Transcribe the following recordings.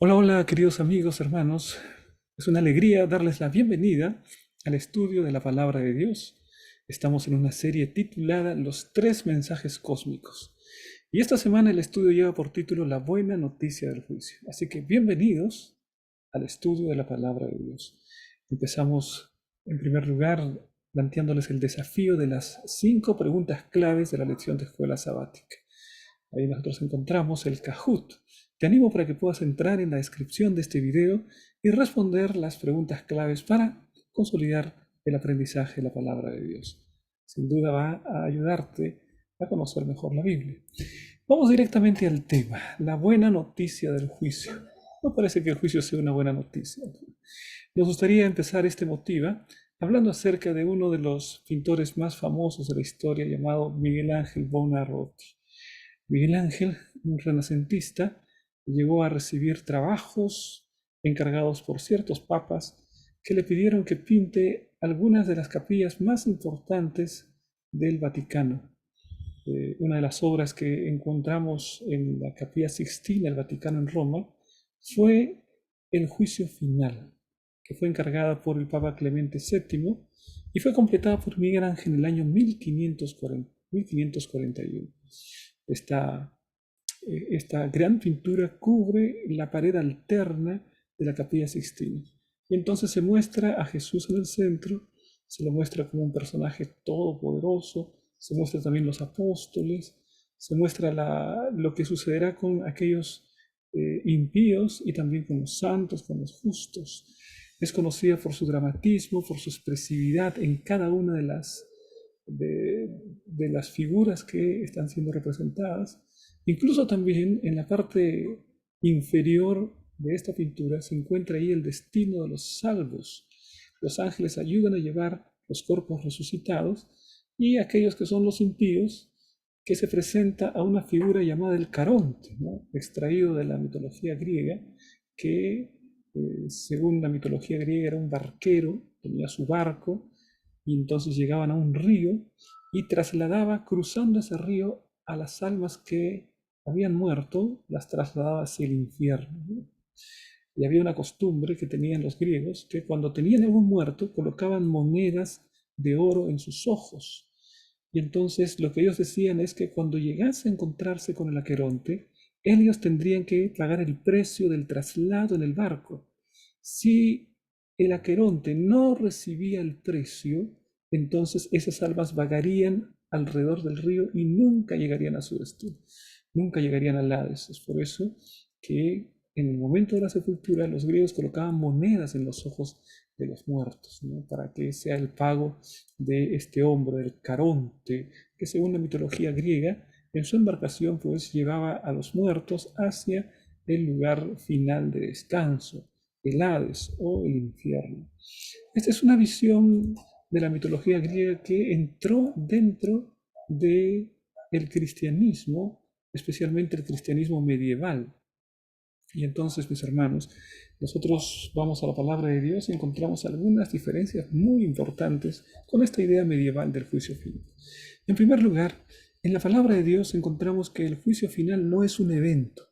Hola, hola, queridos amigos, hermanos. Es una alegría darles la bienvenida al estudio de la palabra de Dios. Estamos en una serie titulada Los tres mensajes cósmicos. Y esta semana el estudio lleva por título La buena noticia del juicio. Así que bienvenidos al estudio de la palabra de Dios. Empezamos en primer lugar planteándoles el desafío de las 5 preguntas claves de la lección de escuela sabática. Ahí nosotros encontramos el Kahoot. Te animo para que puedas entrar en la descripción de este video y responder las preguntas claves para consolidar el aprendizaje de la palabra de Dios. Sin duda va a ayudarte a conocer mejor la Biblia. Vamos directamente al tema, la buena noticia del juicio. No parece que el juicio sea una buena noticia. Nos gustaría empezar este motiva hablando acerca de uno de los pintores más famosos de la historia llamado Miguel Ángel Buonarroti. Miguel Ángel, un renacentista, llegó a recibir trabajos encargados por ciertos papas que le pidieron que pinte algunas de las capillas más importantes del Vaticano. Una de las obras que encontramos en la Capilla Sixtina del Vaticano en Roma fue el Juicio Final, que fue encargada por el Papa Clemente VII y fue completada por Miguel Ángel en el año 1541. Esta, esta gran pintura cubre la pared alterna de la Capilla Sixtina. Y entonces se muestra a Jesús en el centro, se lo muestra como un personaje todopoderoso, se muestra también los apóstoles, se muestra lo que sucederá con aquellos impíos y también con los santos, con los justos. Es conocida por su dramatismo, por su expresividad en cada una de las figuras que están siendo representadas. Incluso también en la parte inferior de esta pintura se encuentra ahí el destino de los salvos. Los ángeles ayudan a llevar los cuerpos resucitados y aquellos que son los impíos, que se presenta a una figura llamada el Caronte, ¿no? Extraído de la mitología griega, que según la mitología griega era un barquero, tenía su barco y entonces llegaban a un río y trasladaba, cruzando ese río, a las almas que habían muerto, las trasladaba hacia el infierno, ¿no? Y había una costumbre que tenían los griegos, que cuando tenían algún muerto, colocaban monedas de oro en sus ojos. Y entonces lo que ellos decían es que cuando llegase a encontrarse con el Aqueronte, ellos tendrían que pagar el precio del traslado en el barco. Si el Aqueronte no recibía el precio, entonces esas almas vagarían alrededor del río y nunca llegarían a su destino, nunca llegarían al Hades. Es por eso que en el momento de la sepultura los griegos colocaban monedas en los ojos de los muertos, ¿no? Para que sea el pago de este hombre, el Caronte, que según la mitología griega, en su embarcación pues llevaba a los muertos hacia el lugar final de descanso, el Hades o el infierno. Esta es una visión de la mitología griega que entró dentro de el cristianismo, especialmente el cristianismo medieval. Y entonces, mis hermanos, nosotros vamos a la palabra de Dios y encontramos algunas diferencias muy importantes con esta idea medieval del juicio final. En primer lugar, en la palabra de Dios encontramos que el juicio final no es un evento,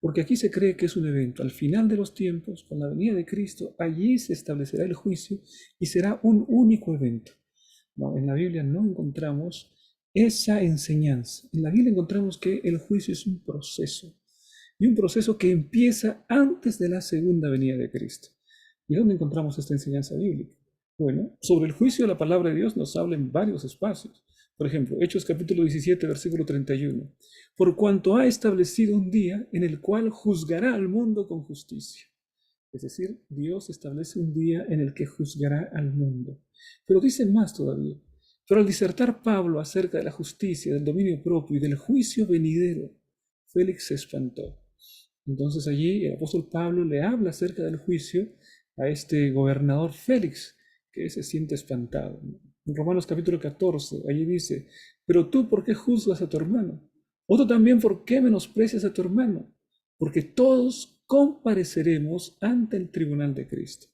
porque aquí se cree que es un evento. Al final de los tiempos, con la venida de Cristo, allí se establecerá el juicio y será un único evento. No, en la Biblia no encontramos esa enseñanza. En la Biblia encontramos que el juicio es un proceso y un proceso que empieza antes de la segunda venida de Cristo. ¿Y dónde encontramos esta enseñanza bíblica? Bueno, sobre el juicio la palabra de Dios nos habla en varios espacios. Por ejemplo, Hechos capítulo 17, versículo 31. Por cuanto ha establecido un día en el cual juzgará al mundo con justicia. Es decir, Dios establece un día en el que juzgará al mundo. Pero dice más todavía. Pero al disertar Pablo acerca de la justicia, del dominio propio y del juicio venidero, Félix se espantó. Entonces allí el apóstol Pablo le habla acerca del juicio a este gobernador Félix, que se siente espantado. En Romanos capítulo 14, allí dice, pero tú, ¿por qué juzgas a tu hermano? O tú también, ¿por qué menosprecias a tu hermano? Porque todos compareceremos ante el tribunal de Cristo.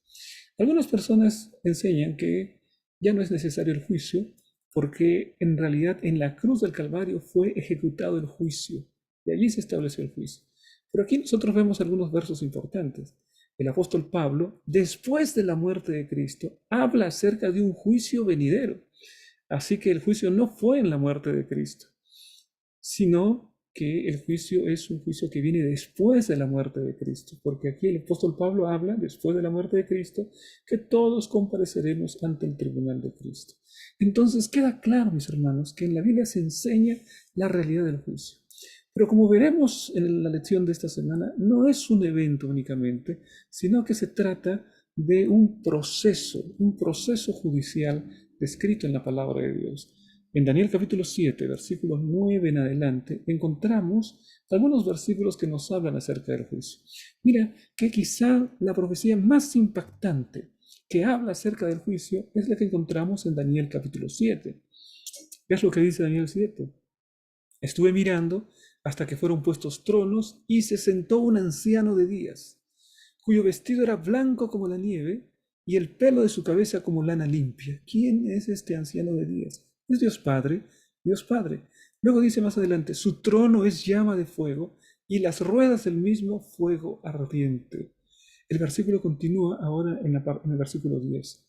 Algunas personas enseñan que ya no es necesario el juicio, porque en realidad en la cruz del Calvario fue ejecutado el juicio, y allí se estableció el juicio. Pero aquí nosotros vemos algunos versos importantes. El apóstol Pablo, después de la muerte de Cristo, habla acerca de un juicio venidero. Así que el juicio no fue en la muerte de Cristo, sino que el juicio es un juicio que viene después de la muerte de Cristo, porque aquí el apóstol Pablo habla, después de la muerte de Cristo, que todos compareceremos ante el tribunal de Cristo. Entonces queda claro, mis hermanos, que en la Biblia se enseña la realidad del juicio. Pero como veremos en la lección de esta semana, no es un evento únicamente, sino que se trata de un proceso judicial descrito en la palabra de Dios. En Daniel capítulo 7, versículos 9 en adelante, encontramos algunos versículos que nos hablan acerca del juicio. Mira que quizá la profecía más impactante que habla acerca del juicio es la que encontramos en Daniel capítulo 7. ¿Qué es lo que dice Daniel 7? Estuve mirando hasta que fueron puestos tronos y se sentó un anciano de días, cuyo vestido era blanco como la nieve y el pelo de su cabeza como lana limpia. ¿Quién es este anciano de días? Es Dios Padre, Dios Padre. Luego dice más adelante, su trono es llama de fuego y las ruedas del mismo fuego ardiente. El versículo continúa ahora en el versículo 10.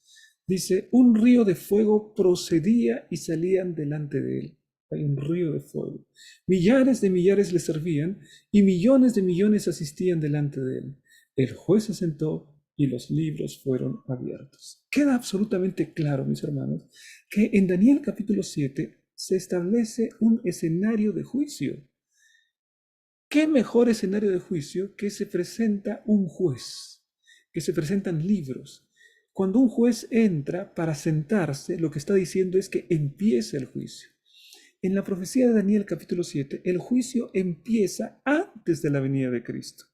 Dice, un río de fuego procedía y salían delante de él. Hay un río de fuego. Millares de millares le servían y millones de millones asistían delante de él. El juez se sentó y los libros fueron abiertos. Queda absolutamente claro, mis hermanos, que en Daniel capítulo 7 se establece un escenario de juicio. ¿Qué mejor escenario de juicio que se presenta un juez, que se presentan libros? Cuando un juez entra para sentarse, lo que está diciendo es que empieza el juicio. En la profecía de Daniel capítulo 7, el juicio empieza antes de la venida de Cristo.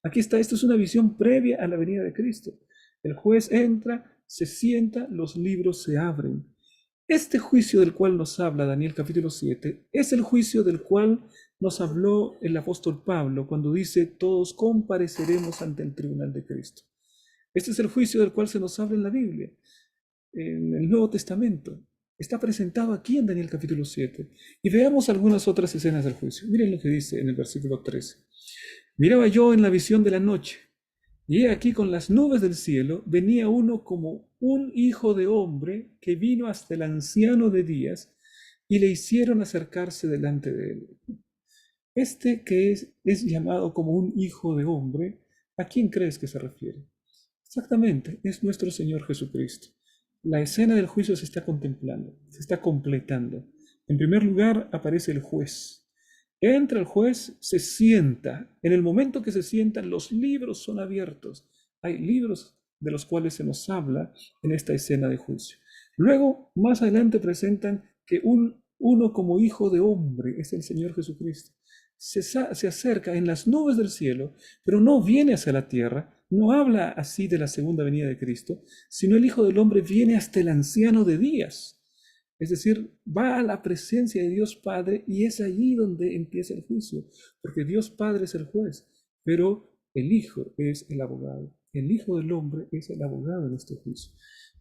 Aquí está, esto es una visión previa a la venida de Cristo. El juez entra, se sienta, los libros se abren. Este juicio del cual nos habla Daniel capítulo 7 es el juicio del cual nos habló el apóstol Pablo cuando dice, todos compareceremos ante el tribunal de Cristo. Este es el juicio del cual se nos habla en la Biblia, en el Nuevo Testamento. Está presentado aquí en Daniel capítulo 7. Y veamos algunas otras escenas del juicio. Miren lo que dice en el versículo 13. Miraba yo en la visión de la noche, y he aquí con las nubes del cielo venía uno como un hijo de hombre que vino hasta el anciano de días y le hicieron acercarse delante de él. Este que es llamado como un hijo de hombre, ¿a quién crees que se refiere? Exactamente, es nuestro Señor Jesucristo. La escena del juicio se está contemplando, se está completando. En primer lugar aparece el juez. Entra el juez, se sienta. En el momento que se sientan, los libros son abiertos. Hay libros de los cuales se nos habla en esta escena de juicio. Luego, más adelante presentan que uno como hijo de hombre es el Señor Jesucristo. Se acerca en las nubes del cielo, pero no viene hacia la tierra, no habla así de la segunda venida de Cristo, sino el Hijo del Hombre viene hasta el anciano de días. Es decir, va a la presencia de Dios Padre y es allí donde empieza el juicio, porque Dios Padre es el juez, pero el Hijo es el abogado. El Hijo del Hombre es el abogado en este juicio.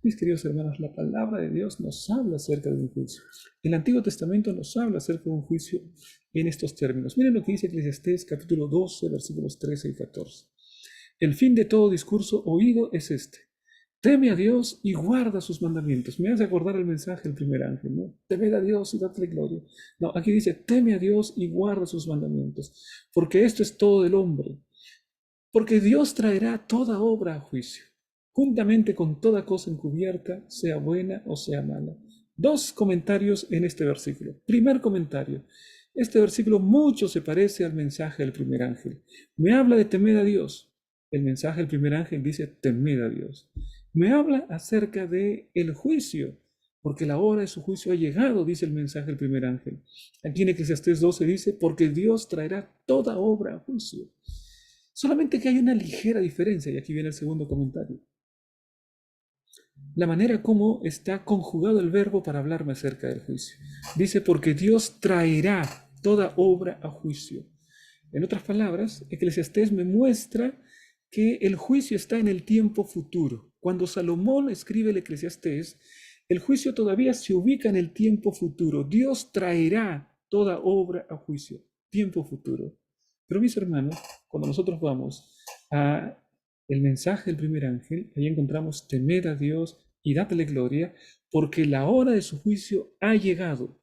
Mis queridos hermanos, la palabra de Dios nos habla acerca de un juicio. El Antiguo Testamento nos habla acerca de un juicio en estos términos. Miren lo que dice Eclesiastés capítulo 12, versículos 13 y 14. El fin de todo discurso oído es este: teme a Dios y guarda sus mandamientos. Me hace acordar el mensaje del primer ángel, ¿no? Temed a Dios y dadle gloria. No, aquí dice, teme a Dios y guarda sus mandamientos, porque esto es todo del hombre. Porque Dios traerá toda obra a juicio, juntamente con toda cosa encubierta, sea buena o sea mala. Dos comentarios en este versículo. Primer comentario. Este versículo mucho se parece al mensaje del primer ángel. Me habla de temer a Dios. El mensaje del primer ángel dice temer a Dios. Me habla acerca de el juicio, porque la hora de su juicio ha llegado, dice el mensaje del primer ángel. Aquí en Eclesiastés 12 dice, porque Dios traerá toda obra a juicio. Solamente que hay una ligera diferencia, y aquí viene el segundo comentario. La manera como está conjugado el verbo para hablarme acerca del juicio. Dice, porque Dios traerá toda obra a juicio. En otras palabras, Eclesiastés me muestra que el juicio está en el tiempo futuro. Cuando Salomón escribe el Eclesiastés, el juicio todavía se ubica en el tiempo futuro. Dios traerá toda obra a juicio. Tiempo futuro. Pero mis hermanos, cuando nosotros vamos a el mensaje del primer ángel, ahí encontramos temed a Dios y dadle gloria, porque la hora de su juicio ha llegado.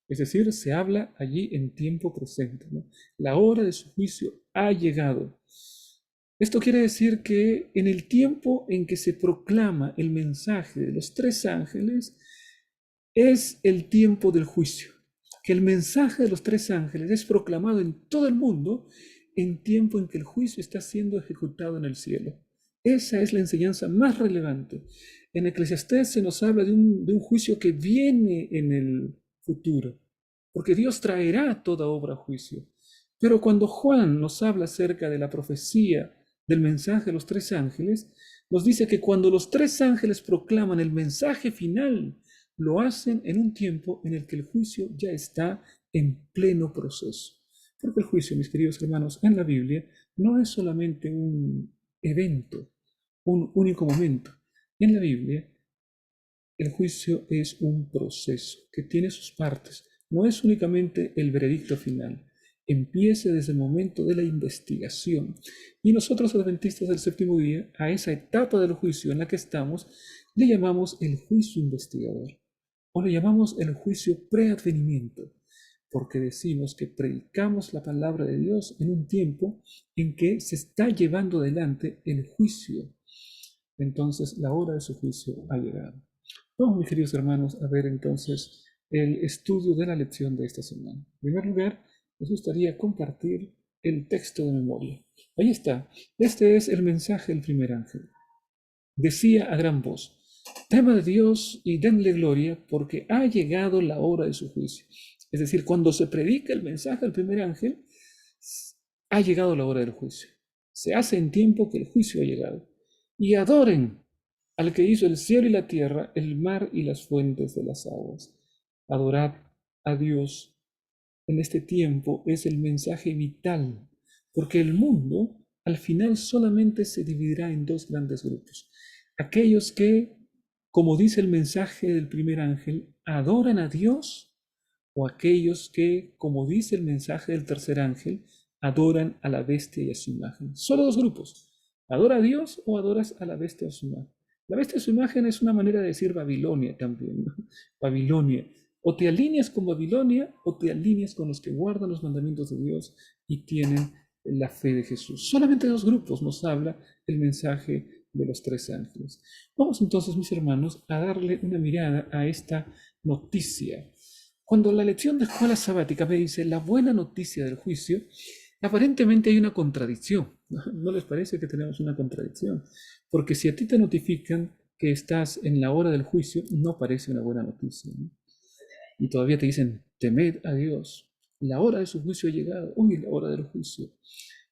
Es decir, se habla allí en tiempo presente, ¿no? La hora de su juicio ha llegado. Esto quiere decir que en el tiempo en que se proclama el mensaje de los tres ángeles, es el tiempo del juicio. Que el mensaje de los tres ángeles es proclamado en todo el mundo en tiempo en que el juicio está siendo ejecutado en el cielo. Esa es la enseñanza más relevante. En Eclesiastés se nos habla de un juicio que viene en el futuro, porque Dios traerá toda obra a juicio. Pero cuando Juan nos habla acerca de la profecía del mensaje de los tres ángeles, nos dice que cuando los tres ángeles proclaman el mensaje final, lo hacen en un tiempo en el que el juicio ya está en pleno proceso. Porque el juicio, mis queridos hermanos, en la Biblia no es solamente un evento, un único momento. En la Biblia, el juicio es un proceso que tiene sus partes. No es únicamente el veredicto final. Empieza desde el momento de la investigación. Y nosotros, adventistas del séptimo día, a esa etapa del juicio en la que estamos, le llamamos el juicio investigador. O le llamamos el juicio preadvenimiento, porque decimos que predicamos la palabra de Dios en un tiempo en que se está llevando adelante el juicio. Entonces, la hora de su juicio ha llegado. Vamos, mis queridos hermanos, a ver entonces el estudio de la lección de esta semana. En primer lugar, nos gustaría compartir el texto de memoria. Ahí está. Este es el mensaje del primer ángel. Decía a gran voz: temed a Dios y denle gloria, porque ha llegado la hora de su juicio. Es decir, cuando se predica el mensaje del primer ángel, ha llegado la hora del juicio. Se hace en tiempo que el juicio ha llegado. Y adoren al que hizo el cielo y la tierra, el mar y las fuentes de las aguas. Adorad a Dios en este tiempo es el mensaje vital, porque el mundo al final solamente se dividirá en dos grandes grupos. Aquellos que, como dice el mensaje del primer ángel, adoran a Dios, o aquellos que, como dice el mensaje del tercer ángel, adoran a la bestia y a su imagen. Solo dos grupos: adora a Dios o adoras a la bestia y a su imagen. La bestia y su imagen es una manera de decir Babilonia también, ¿no? Babilonia. O te alineas con Babilonia o te alineas con los que guardan los mandamientos de Dios y tienen la fe de Jesús. Solamente dos grupos nos habla el mensaje de los tres ángeles. Vamos entonces, mis hermanos, a darle una mirada a esta noticia. Cuando la lección de escuela sabática me dice la buena noticia del juicio, aparentemente hay una contradicción. ¿No les parece que tenemos una contradicción? Porque si a ti te notifican que estás en la hora del juicio, no parece una buena noticia, ¿no? Y todavía te dicen, temed a Dios, la hora de su juicio ha llegado. Uy, la hora del juicio.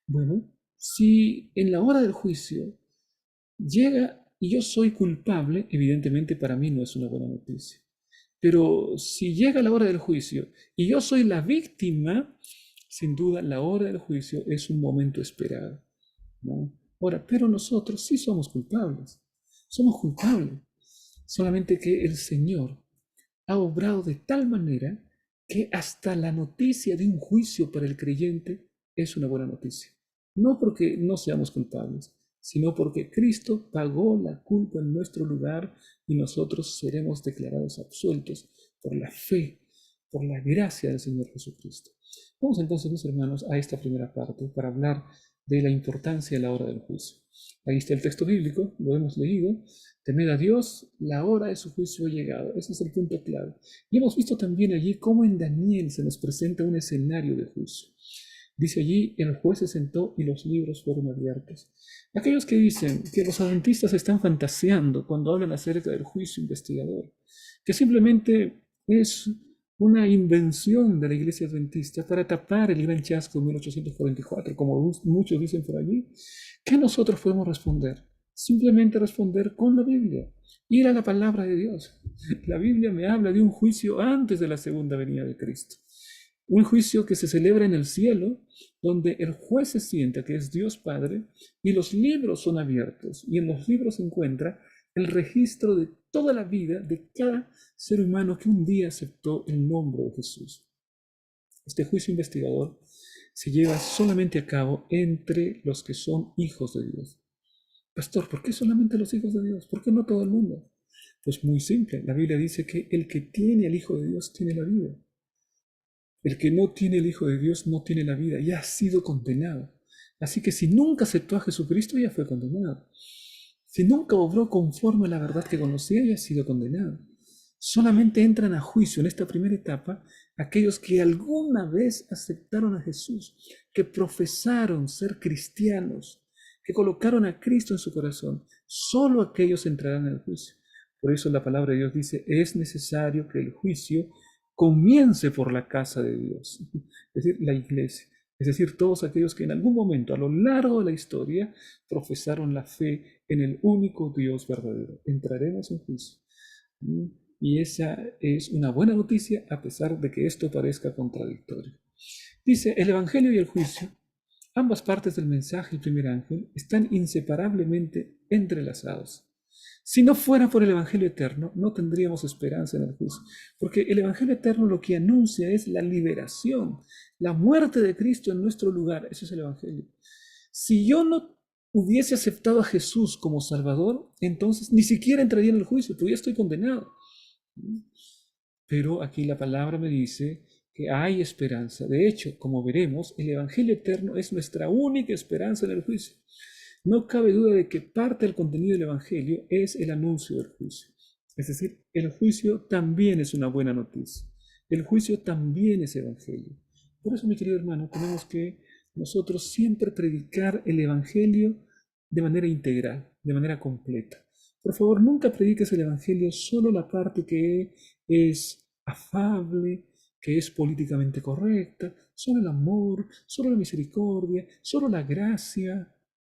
Bueno, si en la hora del juicio llega y yo soy culpable, evidentemente para mí no es una buena noticia. Pero si llega la hora del juicio y yo soy la víctima, sin duda la hora del juicio es un momento esperado, ¿no? Ahora, pero nosotros sí somos culpables. Somos culpables. Solamente que el Señor ha obrado de tal manera que hasta la noticia de un juicio para el creyente es una buena noticia. No porque no seamos culpables, sino porque Cristo pagó la culpa en nuestro lugar y nosotros seremos declarados absueltos por la fe, por la gracia del Señor Jesucristo. Vamos entonces, mis hermanos, a esta primera parte para hablar de la importancia de la hora del juicio. Ahí está el texto bíblico, lo hemos leído. Temed a Dios, la hora de su juicio ha llegado. Ese es el punto clave. Y hemos visto también allí cómo en Daniel se nos presenta un escenario de juicio. Dice allí, el juez se sentó y los libros fueron abiertos. Aquellos que dicen que los adventistas están fantaseando cuando hablan acerca del juicio investigador, que simplemente es una invención de la iglesia adventista para tapar el gran chasco de 1844, como muchos dicen por allí, ¿qué nosotros podemos responder? Simplemente responder con la Biblia, ir a la palabra de Dios. La Biblia me habla de un juicio antes de la segunda venida de Cristo. Un juicio que se celebra en el cielo, donde el juez se sienta, que es Dios Padre, y los libros son abiertos, y en los libros se encuentra el registro de toda la vida de cada ser humano que un día aceptó el nombre de Jesús. Este juicio investigador se lleva solamente a cabo entre los que son hijos de Dios. Pastor, ¿por qué solamente los hijos de Dios? ¿Por qué no todo el mundo? Pues muy simple, la Biblia dice que el que tiene al Hijo de Dios tiene la vida. El que no tiene el Hijo de Dios no tiene la vida, ya ha sido condenado. Así que si nunca aceptó a Jesucristo, ya fue condenado. Si nunca obró conforme a la verdad que conocía, ya ha sido condenado. Solamente entran a juicio en esta primera etapa aquellos que alguna vez aceptaron a Jesús, que profesaron ser cristianos, que colocaron a Cristo en su corazón. Solo aquellos entrarán al juicio. Por eso la palabra de Dios dice, es necesario que el juicio comience por la casa de Dios, es decir, la iglesia. Es decir, todos aquellos que en algún momento a lo largo de la historia profesaron la fe en el único Dios verdadero. Entraremos en juicio. Y esa es una buena noticia a pesar de que esto parezca contradictorio. Dice, el Evangelio y el juicio, ambas partes del mensaje del primer ángel, están inseparablemente entrelazados. Si no fuera por el Evangelio eterno, no tendríamos esperanza en el juicio, porque el Evangelio eterno lo que anuncia es la liberación, la muerte de Cristo en nuestro lugar. Eso es el Evangelio. Si yo no hubiese aceptado a Jesús como Salvador, entonces ni siquiera entraría en el juicio, porque ya estoy condenado. Pero aquí la palabra me dice que hay esperanza. De hecho, como veremos, el Evangelio eterno es nuestra única esperanza en el juicio. No cabe duda de que parte del contenido del Evangelio es el anuncio del juicio. Es decir, el juicio también es una buena noticia. El juicio también es Evangelio. Por eso, mi querido hermano, tenemos que nosotros siempre predicar el Evangelio de manera integral, de manera completa. Por favor, nunca prediques el Evangelio solo la parte que es afable, que es políticamente correcta, solo el amor, solo la misericordia, solo la gracia.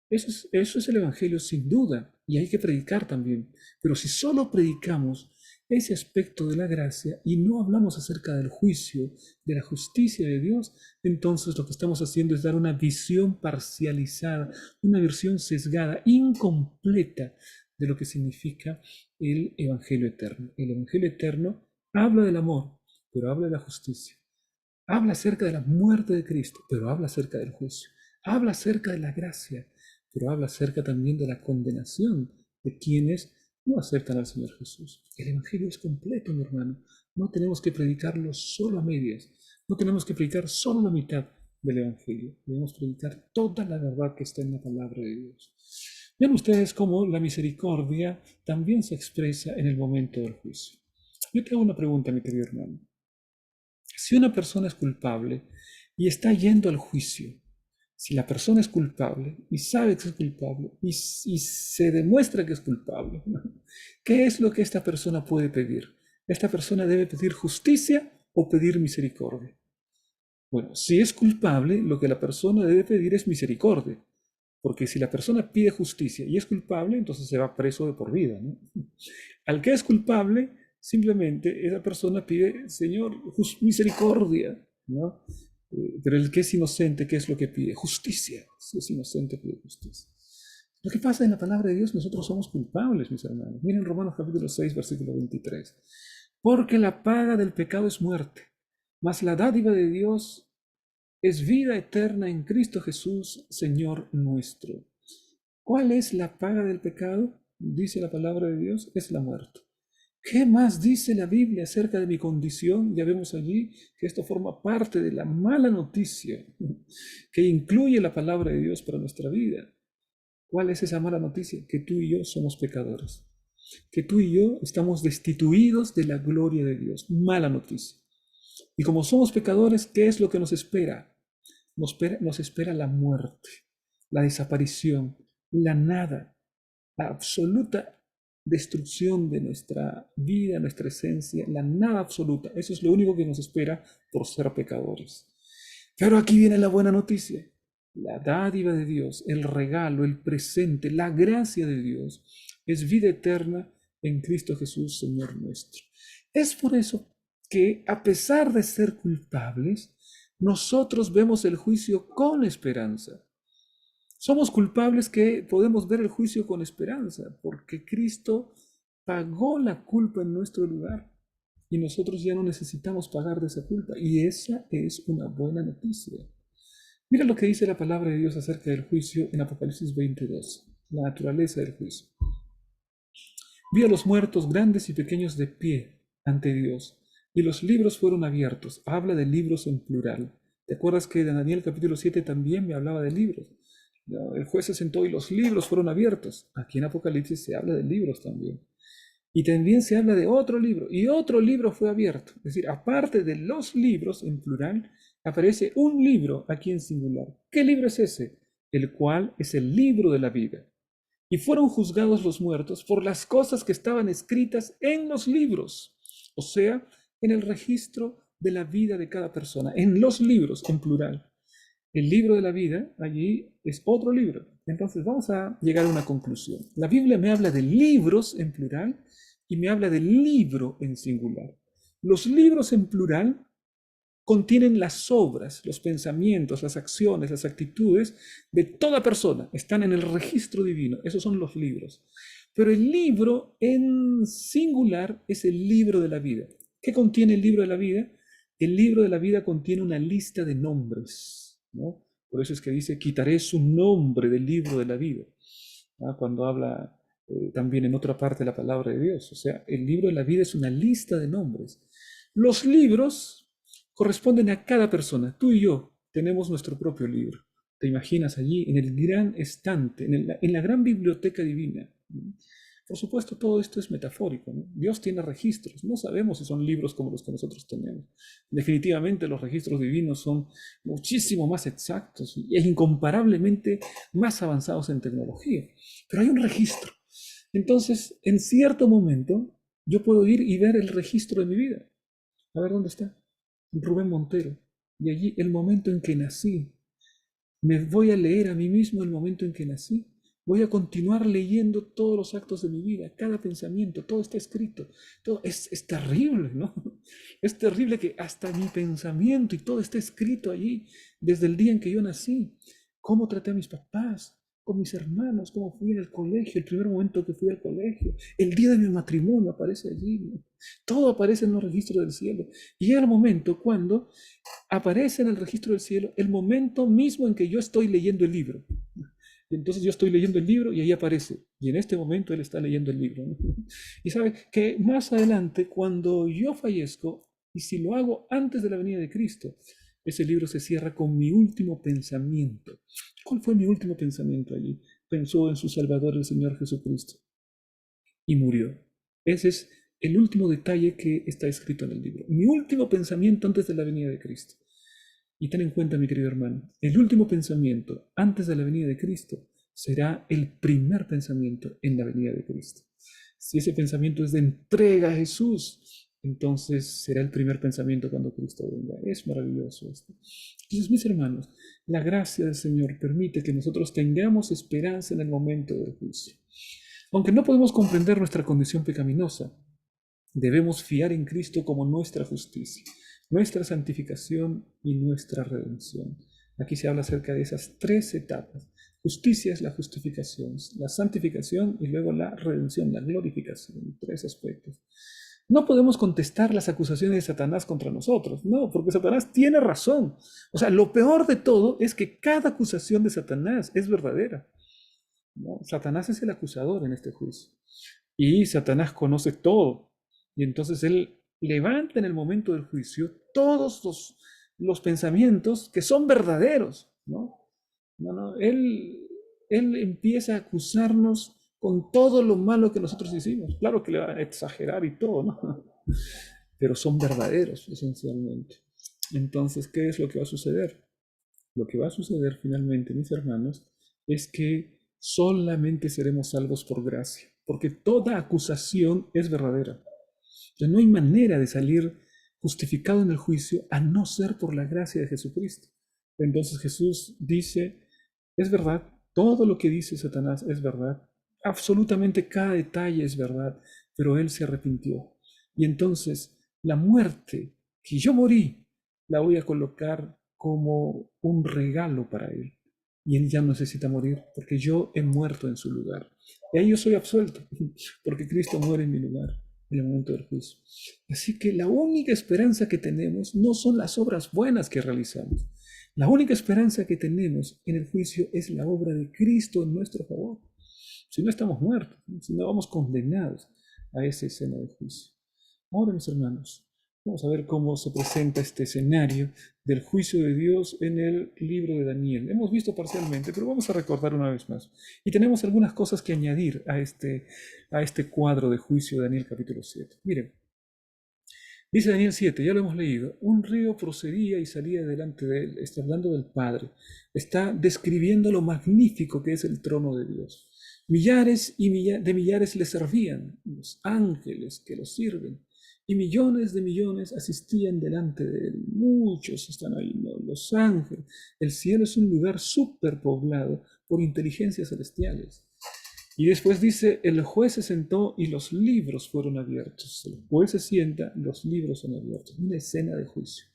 Eso es el Evangelio sin duda, y hay que predicar también. Pero si solo predicamos ese aspecto de la gracia y no hablamos acerca del juicio, de la justicia de Dios, entonces lo que estamos haciendo es dar una visión parcializada, una visión sesgada, incompleta de lo que significa el Evangelio eterno. El Evangelio eterno habla del amor, pero habla de la justicia. Habla acerca de la muerte de Cristo, pero habla acerca del juicio. Habla acerca de la gracia, pero habla acerca también de la condenación de quienes no aceptan al Señor Jesús. El Evangelio es completo, mi hermano. No tenemos que predicarlo solo a medias. No tenemos que predicar solo la mitad del Evangelio. Debemos predicar toda la verdad que está en la palabra de Dios. Vean ustedes cómo la misericordia también se expresa en el momento del juicio. Yo te hago una pregunta, mi querido hermano. Si una persona es culpable y está yendo al juicio, si la persona es culpable y sabe que es culpable y se demuestra que es culpable, ¿qué es lo que esta persona puede pedir? ¿Esta persona debe pedir justicia o pedir misericordia? Bueno, si es culpable, lo que la persona debe pedir es misericordia. Porque si la persona pide justicia y es culpable, entonces se va preso de por vida, ¿no? Al que es culpable, simplemente esa persona pide, Señor, misericordia, ¿no? Pero el que es inocente, ¿qué es lo que pide? Justicia. Si es inocente, pide justicia. Lo que pasa en la palabra de Dios, nosotros somos culpables, mis hermanos. Miren Romanos capítulo 6, versículo 23. Porque la paga del pecado es muerte, mas la dádiva de Dios es vida eterna en Cristo Jesús, Señor nuestro. ¿Cuál es la paga del pecado? Dice la palabra de Dios, es la muerte. ¿Qué más dice la Biblia acerca de mi condición? Ya vemos allí que esto forma parte de la mala noticia que incluye la palabra de Dios para nuestra vida. ¿Cuál es esa mala noticia? Que tú y yo somos pecadores. Que tú y yo estamos destituidos de la gloria de Dios. Mala noticia. Y como somos pecadores, ¿qué es lo que nos espera? Nos espera la muerte, la desaparición, la nada, la absoluta destrucción de nuestra vida, nuestra esencia, la nada absoluta. Eso es lo único que nos espera por ser pecadores. Pero aquí viene la buena noticia. La dádiva de Dios, el regalo, el presente, la gracia de Dios es vida eterna en Cristo Jesús, Señor nuestro. Es por eso que a pesar de ser culpables, nosotros vemos el juicio con esperanza. Somos culpables que podemos ver el juicio con esperanza, porque Cristo pagó la culpa en nuestro lugar y nosotros ya no necesitamos pagar de esa culpa. Y esa es una buena noticia. Mira lo que dice la palabra de Dios acerca del juicio en Apocalipsis 22, la naturaleza del juicio. Vi a los muertos grandes y pequeños de pie ante Dios, y los libros fueron abiertos. Habla de libros en plural. ¿Te acuerdas que en Daniel capítulo 7 también me hablaba de libros? El juez se sentó y los libros fueron abiertos. Aquí en Apocalipsis se habla de libros también. Y también se habla de otro libro, y otro libro fue abierto. Es decir, aparte de los libros en plural, aparece un libro aquí en singular. ¿Qué libro es ese? El cual es el libro de la vida. Y fueron juzgados los muertos por las cosas que estaban escritas en los libros, o sea, en el registro de la vida de cada persona, en los libros en plural. El libro de la vida allí es otro libro. Entonces vamos a llegar a una conclusión. La Biblia me habla de libros en plural y me habla del libro en singular. Los libros en plural contienen las obras, los pensamientos, las acciones, las actitudes de toda persona. Están en el registro divino. Esos son los libros. Pero el libro en singular es el libro de la vida. ¿Qué contiene el libro de la vida? El libro de la vida contiene una lista de nombres, ¿no? Por eso es que dice, quitaré su nombre del libro de la vida, ¿no? Cuando habla también en otra parte de la palabra de Dios. O sea, el libro de la vida es una lista de nombres. Los libros corresponden a cada persona. Tú y yo tenemos nuestro propio libro. ¿Te imaginas allí en el gran estante, en la gran biblioteca divina? Por supuesto, todo esto es metafórico, ¿no? Dios tiene registros. No sabemos si son libros como los que nosotros tenemos. Definitivamente los registros divinos son muchísimo más exactos e incomparablemente más avanzados en tecnología. Pero hay un registro. Entonces, en cierto momento, yo puedo ir y ver el registro de mi vida. A ver dónde está. Rubén Montero. Y allí el momento en que nací. Me voy a leer a mí mismo el momento en que nací. Voy a continuar leyendo todos los actos de mi vida, cada pensamiento, todo está escrito. Todo es terrible, ¿no? Es terrible que hasta mi pensamiento y todo está escrito allí desde el día en que yo nací. Cómo traté a mis papás, con mis hermanos, cómo fui al colegio, el primer momento que fui al colegio, el día de mi matrimonio aparece allí, ¿no? Todo aparece en los registros del cielo. Y llega el momento cuando aparece en el registro del cielo el momento mismo en que yo estoy leyendo el libro. Y entonces yo estoy leyendo el libro y ahí aparece. Y en este momento él está leyendo el libro, ¿no? Y sabe que más adelante, cuando yo fallezco, y si lo hago antes de la venida de Cristo, ese libro se cierra con mi último pensamiento. ¿Cuál fue mi último pensamiento allí? Pensó en su Salvador, el Señor Jesucristo, y murió. Ese es el último detalle que está escrito en el libro. Mi último pensamiento antes de la venida de Cristo. Y ten en cuenta, mi querido hermano, el último pensamiento antes de la venida de Cristo será el primer pensamiento en la venida de Cristo. Si ese pensamiento es de entrega a Jesús, entonces será el primer pensamiento cuando Cristo venga. Es maravilloso esto. Entonces, mis hermanos, la gracia del Señor permite que nosotros tengamos esperanza en el momento del juicio. Aunque no podemos comprender nuestra condición pecaminosa, debemos fiar en Cristo como nuestra justicia, nuestra santificación y nuestra redención. Aquí se habla acerca de esas tres etapas. Justicia es la justificación, la santificación y luego la redención, la glorificación. Tres aspectos. No podemos contestar las acusaciones de Satanás contra nosotros, no, porque Satanás tiene razón. O sea, lo peor de todo es que cada acusación de Satanás es verdadera, ¿no? Satanás es el acusador en este juicio. Y Satanás conoce todo. Y entonces él levanta en el momento del juicio todos los pensamientos que son verdaderos, ¿no? Él empieza a acusarnos con todo lo malo que nosotros hicimos. Claro que le va a exagerar y todo, ¿no? Pero son verdaderos, esencialmente. Entonces, ¿qué es lo que va a suceder? Lo que va a suceder finalmente, mis hermanos, es que solamente seremos salvos por gracia, porque toda acusación es verdadera. Entonces no hay manera de salir justificado en el juicio a no ser por la gracia de Jesucristo. Entonces Jesús dice, es verdad, todo lo que dice Satanás es verdad, absolutamente cada detalle es verdad, pero él se arrepintió. Y entonces la muerte que yo morí, la voy a colocar como un regalo para él. Y él ya no necesita morir, porque yo he muerto en su lugar. Y ahí yo soy absuelto, porque Cristo muere en mi lugar en el momento del juicio. Así que la única esperanza que tenemos no son las obras buenas que realizamos. La única esperanza que tenemos en el juicio es la obra de Cristo en nuestro favor. Si no estamos muertos, si no vamos condenados a esa escena de juicio. Ahora, mis hermanos, vamos a ver cómo se presenta este escenario del juicio de Dios en el libro de Daniel. Hemos visto parcialmente, pero vamos a recordar una vez más. Y tenemos algunas cosas que añadir a este cuadro de juicio de Daniel capítulo 7. Miren, dice Daniel 7, ya lo hemos leído, un río procedía y salía delante de él. Está hablando del Padre. Está describiendo lo magnífico que es el trono de Dios. Millares de millares le servían, los ángeles que los sirven, y millones de millones asistían delante de él. Muchos están ahí, ¿no? Los ángeles. El cielo es un lugar superpoblado por inteligencias celestiales. Y después dice, el juez se sentó y los libros fueron abiertos. El juez se sienta, los libros son abiertos. Una escena de juicio.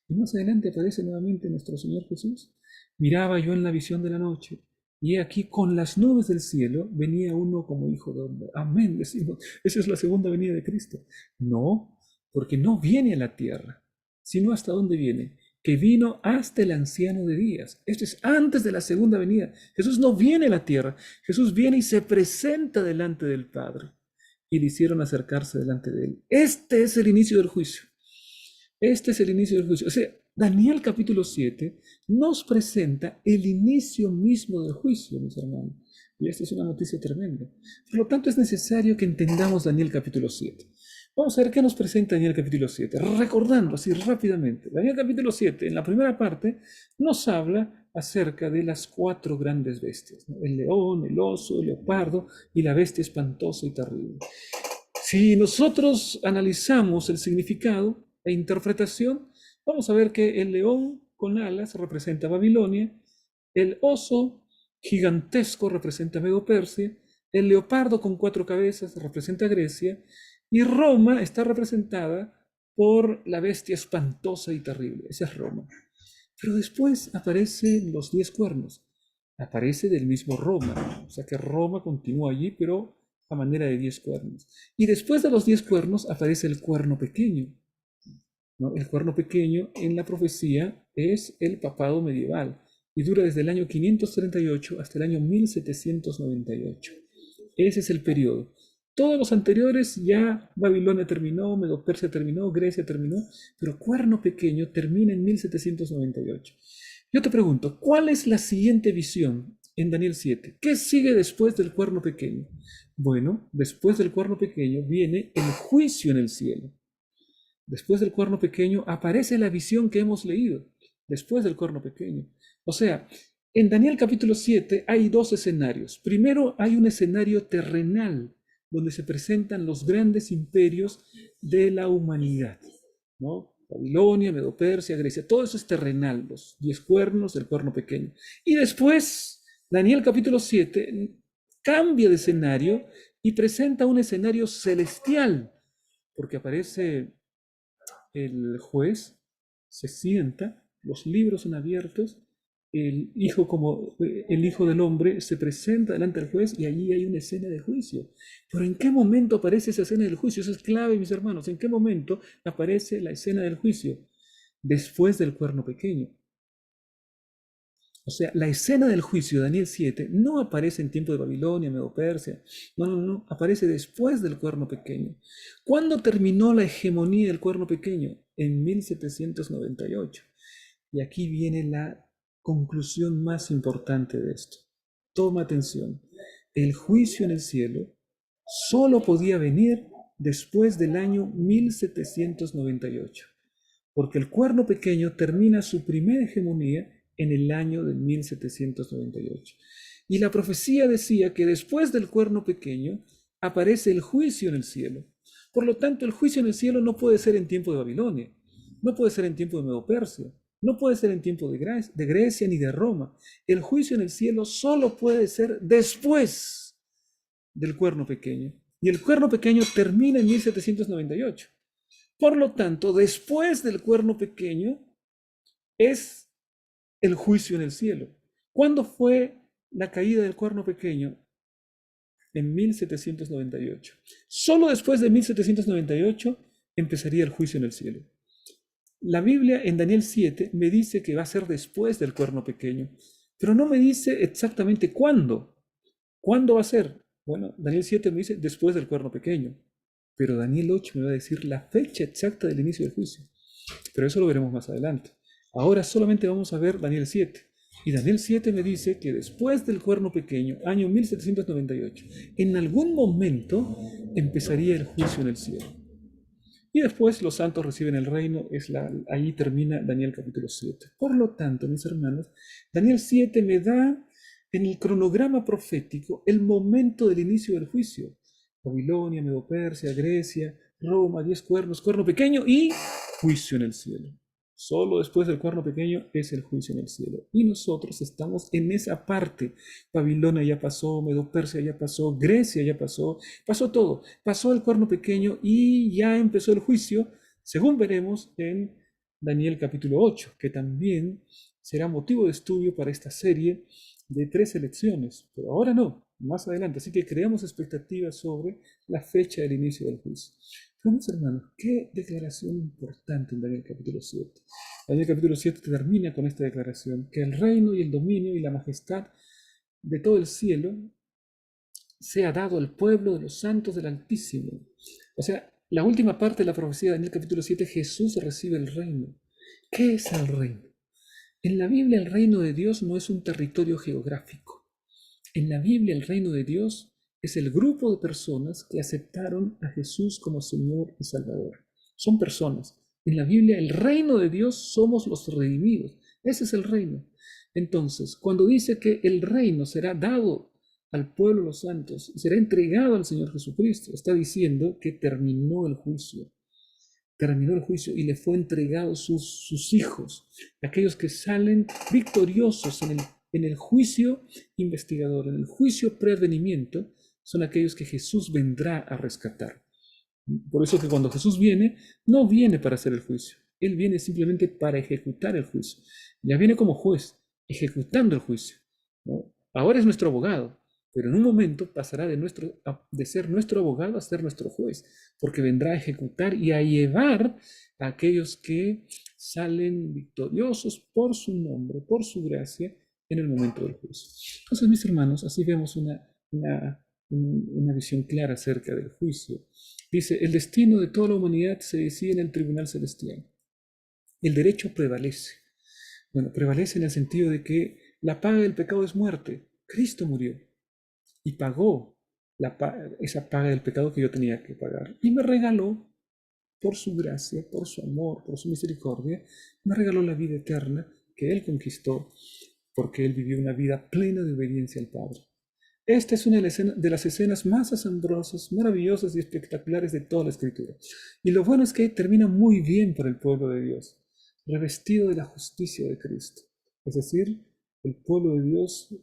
Y más adelante aparece nuevamente nuestro Señor Jesús. Miraba yo en la visión de la noche, y aquí con las nubes del cielo venía uno como hijo de hombre. Amén, decimos. Esa es la segunda venida de Cristo. No, porque no viene a la tierra, sino hasta dónde viene, que vino hasta el anciano de días. Esto es antes de la segunda venida. Jesús no viene a la tierra. Jesús viene y se presenta delante del Padre. Y le hicieron acercarse delante de él. Este es el inicio del juicio. Este es el inicio del juicio. O sea, Daniel capítulo 7 nos presenta el inicio mismo del juicio, mis hermanos. Y esta es una noticia tremenda. Por lo tanto, es necesario que entendamos Daniel capítulo 7. Vamos a ver qué nos presenta Daniel capítulo 7. Recordando así rápidamente. Daniel capítulo 7, en la primera parte, nos habla acerca de las 4 grandes bestias, ¿no? El león, el oso, el leopardo y la bestia espantosa y terrible. Si nosotros analizamos el significado e interpretación, vamos a ver que el león con alas representa Babilonia, el oso gigantesco representa Medo-Persia, el leopardo con 4 cabezas representa Grecia, y Roma está representada por la bestia espantosa y terrible. Esa es Roma. Pero después aparecen los 10 cuernos. Aparece del mismo Roma. O sea que Roma continúa allí, pero a manera de 10 cuernos. Y después de los 10 cuernos aparece el cuerno pequeño, ¿no? El cuerno pequeño en la profecía es el papado medieval y dura desde el año 538 hasta el año 1798. Ese es el periodo. Todos los anteriores ya Babilonia terminó, Medo-Persia terminó, Grecia terminó, pero cuerno pequeño termina en 1798. Yo te pregunto, ¿cuál es la siguiente visión en Daniel 7? ¿Qué sigue después del cuerno pequeño? Bueno, después del cuerno pequeño viene el juicio en el cielo. Después del cuerno pequeño aparece la visión que hemos leído, después del cuerno pequeño. O sea, en Daniel capítulo 7 hay 2 escenarios. Primero hay un escenario terrenal, donde se presentan los grandes imperios de la humanidad, ¿no? Babilonia, Medo-Persia, Grecia, todo eso es terrenal, los 10 cuernos del cuerno pequeño. Y después, Daniel capítulo 7 cambia de escenario y presenta un escenario celestial, porque aparece el juez, se sienta, los libros son abiertos, el hijo del hombre se presenta delante del juez y allí hay una escena de juicio. Pero ¿en qué momento aparece esa escena del juicio? Eso es clave, mis hermanos. ¿En qué momento aparece la escena del juicio? Después del cuerno pequeño. O sea, la escena del juicio de Daniel 7 no aparece en tiempo de Babilonia, Medo-Persia. No. Aparece después del cuerno pequeño. ¿Cuándo terminó la hegemonía del cuerno pequeño? En 1798. Y aquí viene la conclusión más importante de esto. Toma atención. El juicio en el cielo solo podía venir después del año 1798, porque el cuerno pequeño termina su primera hegemonía en el año de 1798. Y la profecía decía que después del cuerno pequeño aparece el juicio en el cielo. Por lo tanto, el juicio en el cielo no puede ser en tiempo de Babilonia, no puede ser en tiempo de Medo-Persia, no puede ser en tiempo de Grecia ni de Roma. El juicio en el cielo solo puede ser después del cuerno pequeño. Y el cuerno pequeño termina en 1798. Por lo tanto, después del cuerno pequeño es el juicio en el cielo. ¿Cuándo fue la caída del cuerno pequeño? En 1798. Solo después de 1798 empezaría el juicio en el cielo. La Biblia en Daniel 7 me dice que va a ser después del cuerno pequeño, pero no me dice exactamente cuándo. ¿Cuándo va a ser? Bueno, Daniel 7 me dice después del cuerno pequeño, pero Daniel 8 me va a decir la fecha exacta del inicio del juicio. Pero eso lo veremos más adelante. Ahora solamente vamos a ver Daniel 7. Y Daniel 7 me dice que después del cuerno pequeño, año 1798, en algún momento empezaría el juicio en el cielo. Y después los santos reciben el reino, ahí termina Daniel capítulo 7. Por lo tanto, mis hermanos, Daniel 7 me da en el cronograma profético el momento del inicio del juicio. Babilonia, Medo-Persia, Grecia, Roma, 10 cuernos, cuerno pequeño y juicio en el cielo. Solo después del cuerno pequeño es el juicio en el cielo. Y nosotros estamos en esa parte. Babilonia ya pasó, Medo-Persia ya pasó, Grecia ya pasó, pasó todo. Pasó el cuerno pequeño y ya empezó el juicio, según veremos en Daniel capítulo 8, que también será motivo de estudio para esta serie de 3 lecciones. Pero ahora no, más adelante. Así que creamos expectativas sobre la fecha del inicio del juicio. Pero mis hermanos, qué declaración importante en Daniel capítulo 7. Daniel capítulo 7 termina con esta declaración, que el reino y el dominio y la majestad de todo el cielo sea dado al pueblo de los santos del Altísimo. O sea, la última parte de la profecía de Daniel capítulo 7, Jesús recibe el reino. ¿Qué es el reino? En la Biblia el reino de Dios no es un territorio geográfico. En la Biblia el reino de Dios es el grupo de personas que aceptaron a Jesús como Señor y Salvador. Son personas. En la Biblia el reino de Dios somos los redimidos. Ese es el reino. Entonces, cuando dice que el reino será dado al pueblo de los santos y será entregado al Señor Jesucristo, está diciendo que terminó el juicio. Terminó el juicio y le fue entregado sus hijos, aquellos que salen victoriosos en el juicio investigador, en el juicio prevenimiento, son aquellos que Jesús vendrá a rescatar. Por eso que cuando Jesús viene, no viene para hacer el juicio, Él viene simplemente para ejecutar el juicio. Ya viene como juez, ejecutando el juicio, ¿no? Ahora es nuestro abogado, pero en un momento pasará de ser nuestro abogado a ser nuestro juez, porque vendrá a ejecutar y a llevar a aquellos que salen victoriosos por su nombre, por su gracia, en el momento del juicio. Entonces, mis hermanos, así vemos una visión clara acerca del juicio. Dice, el destino de toda la humanidad se decide en el tribunal celestial. El derecho prevalece. Bueno, prevalece en el sentido de que la paga del pecado es muerte. Cristo murió y pagó esa paga del pecado que yo tenía que pagar. Y me regaló, por su gracia, por su amor, por su misericordia, me regaló la vida eterna que Él conquistó porque Él vivió una vida plena de obediencia al Padre. Esta es una de las escenas más asombrosas, maravillosas y espectaculares de toda la Escritura. Y lo bueno es que termina muy bien para el pueblo de Dios, revestido de la justicia de Cristo. Es decir, el pueblo de Dios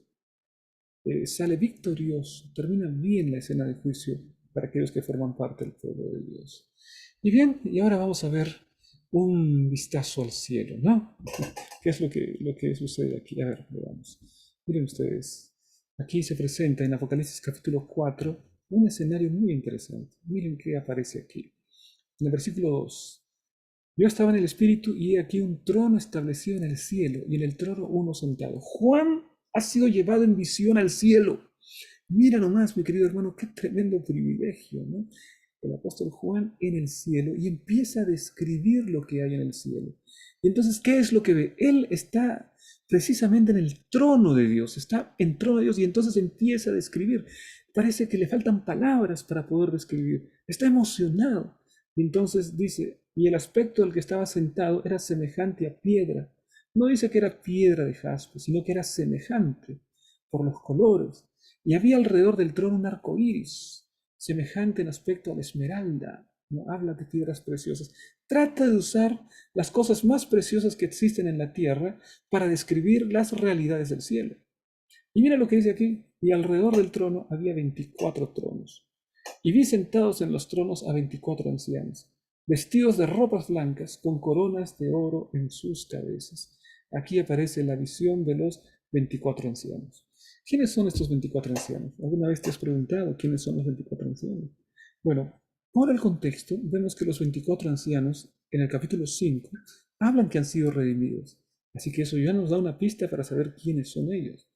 sale victorioso, termina bien la escena de juicio para aquellos que forman parte del pueblo de Dios. Y bien, y ahora vamos a ver un vistazo al cielo, ¿no? ¿Qué es lo que sucede aquí? A ver, veamos. Miren ustedes. Aquí se presenta en Apocalipsis capítulo 4 un escenario muy interesante. Miren qué aparece aquí. En el versículo 2. Yo estaba en el Espíritu y he aquí un trono establecido en el cielo y en el trono uno sentado. Juan ha sido llevado en visión al cielo. Mira nomás, mi querido hermano, qué tremendo privilegio, ¿no? El apóstol Juan en el cielo y empieza a describir lo que hay en el cielo. Y entonces, ¿qué es lo que ve? Él está precisamente en el trono de Dios, está en trono de Dios y entonces empieza a describir. Parece que le faltan palabras para poder describir. Está emocionado. Y entonces dice, y el aspecto del que estaba sentado era semejante a piedra. No dice que era piedra de jaspe, sino que era semejante por los colores. Y había alrededor del trono un arco iris, semejante en aspecto a la esmeralda. No habla de piedras preciosas. Trata de usar las cosas más preciosas que existen en la tierra para describir las realidades del cielo. Y mira lo que dice aquí. Y alrededor del trono había 24 tronos. Y vi sentados en los tronos a 24 ancianos, vestidos de ropas blancas, con coronas de oro en sus cabezas. Aquí aparece la visión de los 24 ancianos. ¿Quiénes son estos 24 ancianos? ¿Alguna vez te has preguntado quiénes son los 24 ancianos? Bueno, por el contexto, vemos que los 24 ancianos, en el capítulo 5, hablan que han sido redimidos. Así que eso ya nos da una pista para saber quiénes son ellos.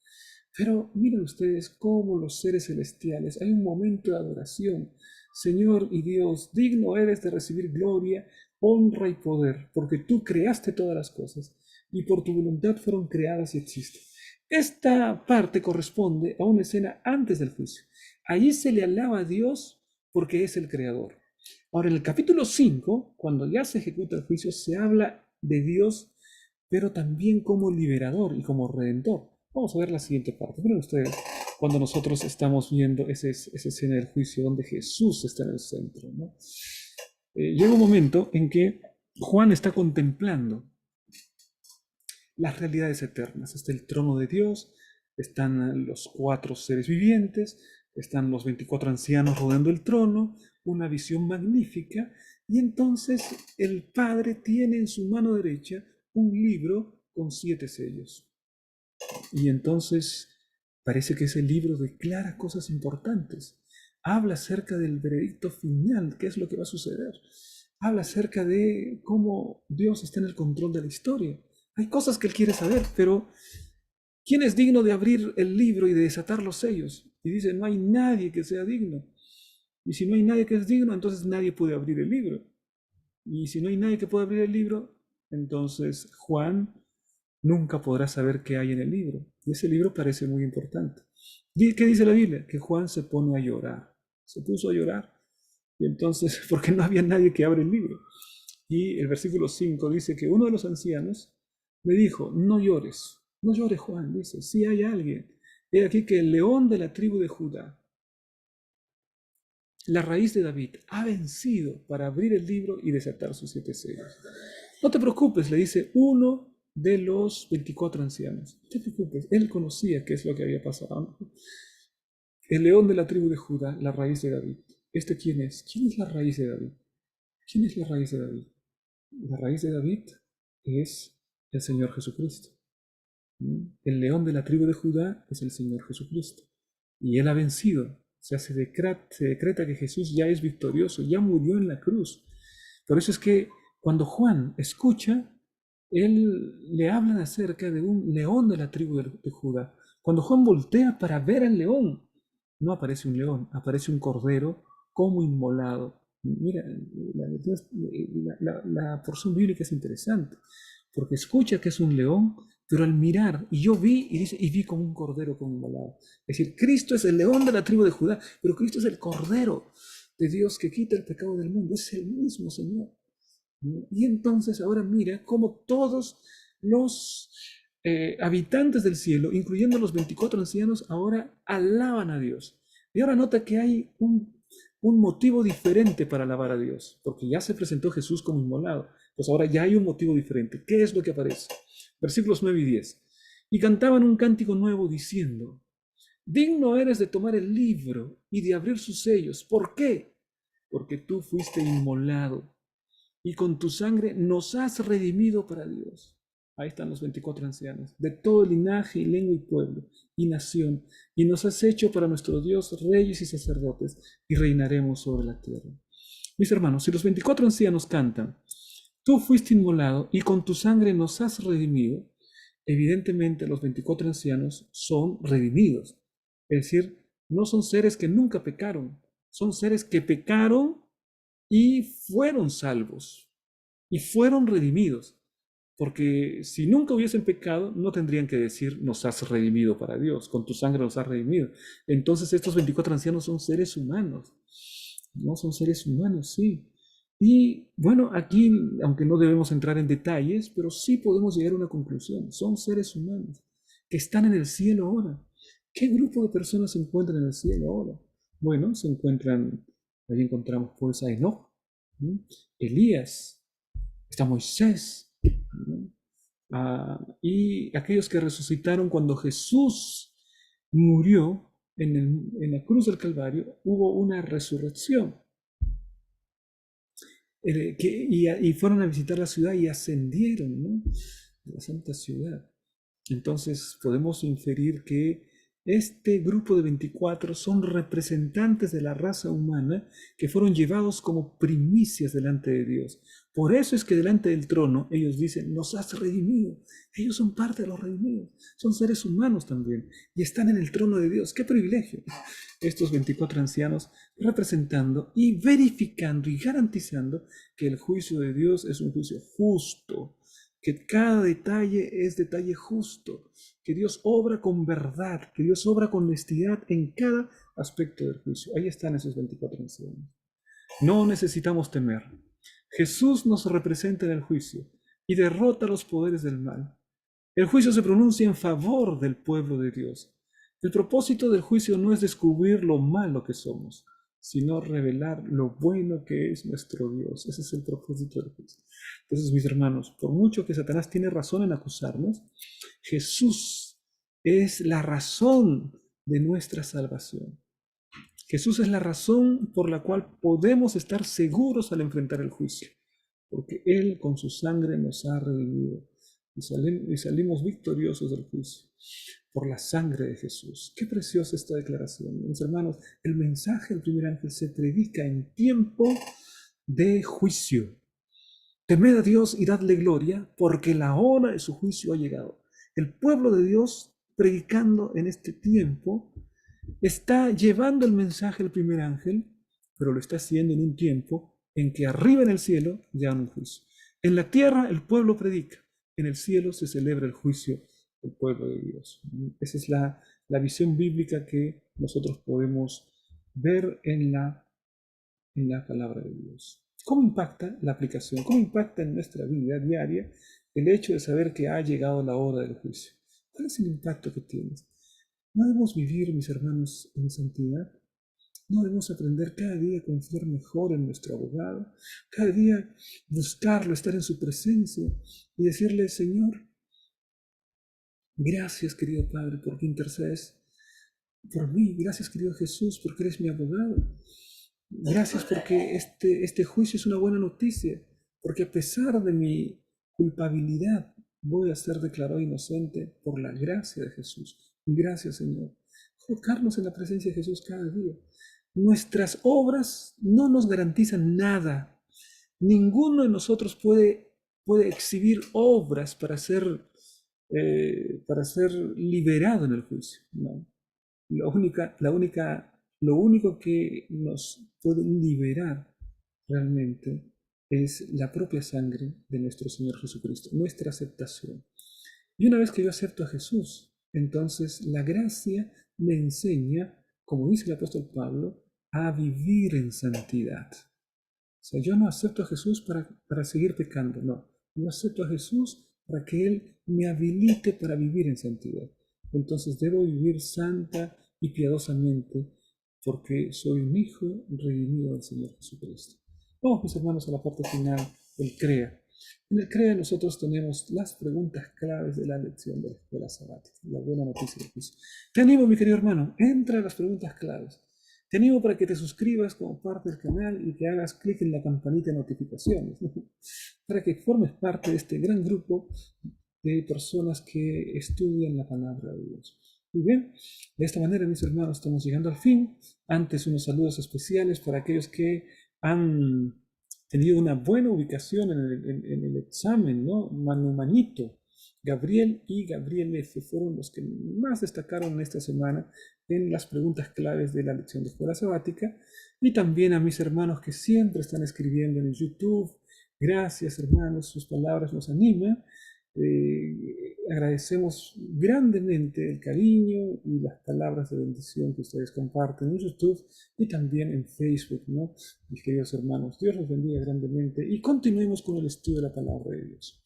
Pero miren ustedes cómo los seres celestiales, hay un momento de adoración. Señor y Dios, digno eres de recibir gloria, honra y poder, porque tú creaste todas las cosas y por tu voluntad fueron creadas y existen. Esta parte corresponde a una escena antes del juicio. Allí se le alaba a Dios porque es el creador. Ahora, en el capítulo 5, cuando ya se ejecuta el juicio, se habla de Dios, pero también como liberador y como redentor. Vamos a ver la siguiente parte. Miren ustedes, cuando nosotros estamos viendo esa escena del juicio donde Jesús está en el centro, ¿no? Llega un momento en que Juan está contemplando las realidades eternas. Está el trono de Dios, están los 4 seres vivientes, están los 24 ancianos rodeando el trono, una visión magnífica, y entonces el Padre tiene en su mano derecha un libro con 7 sellos. Y entonces parece que ese libro declara cosas importantes. Habla acerca del veredicto final, qué es lo que va a suceder. Habla acerca de cómo Dios está en el control de la historia. Hay cosas que él quiere saber, pero ¿quién es digno de abrir el libro y de desatar los sellos? Y dice, no hay nadie que sea digno. Y si no hay nadie que es digno, entonces nadie puede abrir el libro. Y si no hay nadie que pueda abrir el libro, entonces Juan nunca podrá saber qué hay en el libro. Y ese libro parece muy importante. ¿Qué dice la Biblia? Que Juan se pone a llorar. Se puso a llorar. Y entonces, porque no había nadie que abra el libro. Y el versículo 5 dice que uno de los ancianos me dijo, no llores. No llores, Juan, dice, si hay alguien. He aquí que el león de la tribu de Judá, la raíz de David, ha vencido para abrir el libro y desatar sus 7 sellos. No te preocupes, le dice uno de los 24 ancianos. No te preocupes, él conocía qué es lo que había pasado. El león de la tribu de Judá, la raíz de David. ¿Este quién es? ¿Quién es la raíz de David? ¿Quién es la raíz de David? La raíz de David es el Señor Jesucristo. El león de la tribu de Judá es el Señor Jesucristo. Y él ha vencido. O sea, se decreta que Jesús ya es victorioso, ya murió en la cruz. Por eso es que cuando Juan escucha, él le hablan acerca de un león de la tribu de Judá. Cuando Juan voltea para ver al león, no aparece un león, aparece un cordero como inmolado. Mira, la porción bíblica es interesante, porque escucha que es un león, pero al mirar, y yo vi, y dice, y vi como un cordero como inmolado. Es decir, Cristo es el león de la tribu de Judá, pero Cristo es el cordero de Dios que quita el pecado del mundo, es el mismo Señor. Y entonces ahora mira cómo todos los habitantes del cielo, incluyendo los 24 ancianos, ahora alaban a Dios. Y ahora nota que hay un motivo diferente para alabar a Dios, porque ya se presentó Jesús como inmolado. Pues ahora ya hay un motivo diferente. ¿Qué es lo que aparece? Versículos 9 y 10. Y cantaban un cántico nuevo diciendo, digno eres de tomar el libro y de abrir sus sellos. ¿Por qué? Porque tú fuiste inmolado y con tu sangre nos has redimido para Dios. Ahí están los 24 ancianos, de todo linaje y lengua y pueblo y nación, y nos has hecho para nuestro Dios reyes y sacerdotes, y reinaremos sobre la tierra. Mis hermanos, si los 24 ancianos cantan, tú fuiste inmolado y con tu sangre nos has redimido, evidentemente los 24 ancianos son redimidos. Es decir, no son seres que nunca pecaron, son seres que pecaron y fueron salvos y fueron redimidos. Porque si nunca hubiesen pecado, no tendrían que decir, nos has redimido para Dios, con tu sangre nos has redimido. Entonces estos 24 ancianos son seres humanos. No son seres humanos, sí. Y bueno, aquí, aunque no debemos entrar en detalles, pero sí podemos llegar a una conclusión. Son seres humanos que están en el cielo ahora. ¿Qué grupo de personas se encuentran en el cielo ahora? Bueno, se encuentran, ahí encontramos pues a Enoch, Elías, está Moisés, ¿no? Y aquellos que resucitaron cuando Jesús murió en la cruz del Calvario, hubo una resurrección. Y fueron a visitar la ciudad y ascendieron, ¿no? La santa ciudad. Entonces podemos inferir que Este grupo de 24 son representantes de la raza humana que fueron llevados como primicias delante de Dios. Por eso es que delante del trono ellos dicen, nos has redimido. Ellos son parte de los redimidos. Son seres humanos también y están en el trono de Dios. ¡Qué privilegio! Estos 24 ancianos representando y verificando y garantizando que el juicio de Dios es un juicio justo, que cada detalle es detalle justo, que Dios obra con verdad, que Dios obra con honestidad en cada aspecto del juicio. Ahí están esos 24 ancianos. No necesitamos temer. Jesús nos representa en el juicio y derrota los poderes del mal. El juicio se pronuncia en favor del pueblo de Dios. El propósito del juicio no es descubrir lo malo que somos, sino revelar lo bueno que es nuestro Dios. Ese es el propósito del juicio. Entonces, mis hermanos, por mucho que Satanás tiene razón en acusarnos, Jesús es la razón de nuestra salvación. Jesús es la razón por la cual podemos estar seguros al enfrentar el juicio, porque Él con su sangre nos ha redimido y salimos victoriosos del juicio por la sangre de Jesús. Qué preciosa esta declaración. Mis hermanos, el mensaje del primer ángel se predica en tiempo de juicio. Temed a Dios y dadle gloria, porque la hora de su juicio ha llegado. El pueblo de Dios, predicando en este tiempo, está llevando el mensaje del primer ángel, pero lo está haciendo en un tiempo en que arriba en el cielo ya hay un juicio. En la tierra el pueblo predica, en el cielo se celebra el juicio del pueblo de Dios. Esa es la visión bíblica que nosotros podemos ver en la palabra de Dios. ¿Cómo impacta la aplicación? ¿Cómo impacta en nuestra vida diaria el hecho de saber que ha llegado la hora del juicio? ¿Cuál es el impacto que tienes? ¿No debemos vivir, mis hermanos, en santidad? ¿No debemos aprender cada día a confiar mejor en nuestro abogado? Cada día buscarlo, estar en su presencia y decirle, Señor, gracias, querido Padre, porque intercedes por mí. Gracias, querido Jesús, porque eres mi abogado. Gracias porque este juicio es una buena noticia, porque a pesar de mi culpabilidad voy a ser declarado inocente por la gracia de Jesús. Gracias, Señor. Colocarnos en la presencia de Jesús cada día. Nuestras obras no nos garantizan nada. Ninguno de nosotros puede exhibir obras para ser liberado en el juicio. No. Lo único que nos puede liberar realmente es la propia sangre de nuestro Señor Jesucristo, nuestra aceptación. Y una vez que yo acepto a Jesús, entonces la gracia me enseña, como dice el apóstol Pablo, a vivir en santidad. O sea, yo no acepto a Jesús para seguir pecando, no. Yo acepto a Jesús para que Él me habilite para vivir en santidad. Entonces debo vivir santa y piadosamente porque soy un hijo redimido del Señor Jesucristo. Vamos, mis hermanos, a la parte final del CREA. En el CREA nosotros tenemos las preguntas claves de la lección de la escuela sabática, la buena noticia del juicio. Te animo, mi querido hermano, entra a las preguntas claves. Te animo para que te suscribas como parte del canal y que hagas clic en la campanita de notificaciones, ¿no? Para que formes parte de este gran grupo de personas que estudian la palabra de Dios. Muy bien, de esta manera, mis hermanos, estamos llegando al fin. Antes, unos saludos especiales para aquellos que han tenido una buena ubicación en el examen, ¿no? Manu Manito, Gabriel y Gabriel F. fueron los que más destacaron esta semana en las preguntas claves de la lección de escuela sabática. Y también a mis hermanos que siempre están escribiendo en el YouTube. Gracias, hermanos, sus palabras nos animan. Agradecemos grandemente el cariño y las palabras de bendición que ustedes comparten en YouTube y también en Facebook, ¿no? Mis queridos hermanos, Dios los bendiga grandemente y continuemos con el estudio de la palabra de Dios.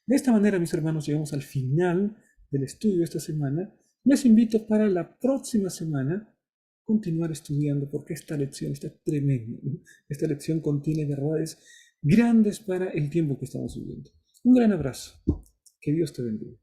De esta manera, mis hermanos, llegamos al final del estudio de esta semana. Les invito para la próxima semana continuar estudiando porque esta lección está tremenda, ¿no? Esta lección contiene verdades grandes para el tiempo que estamos viviendo. Un gran abrazo. Que Dios te bendiga.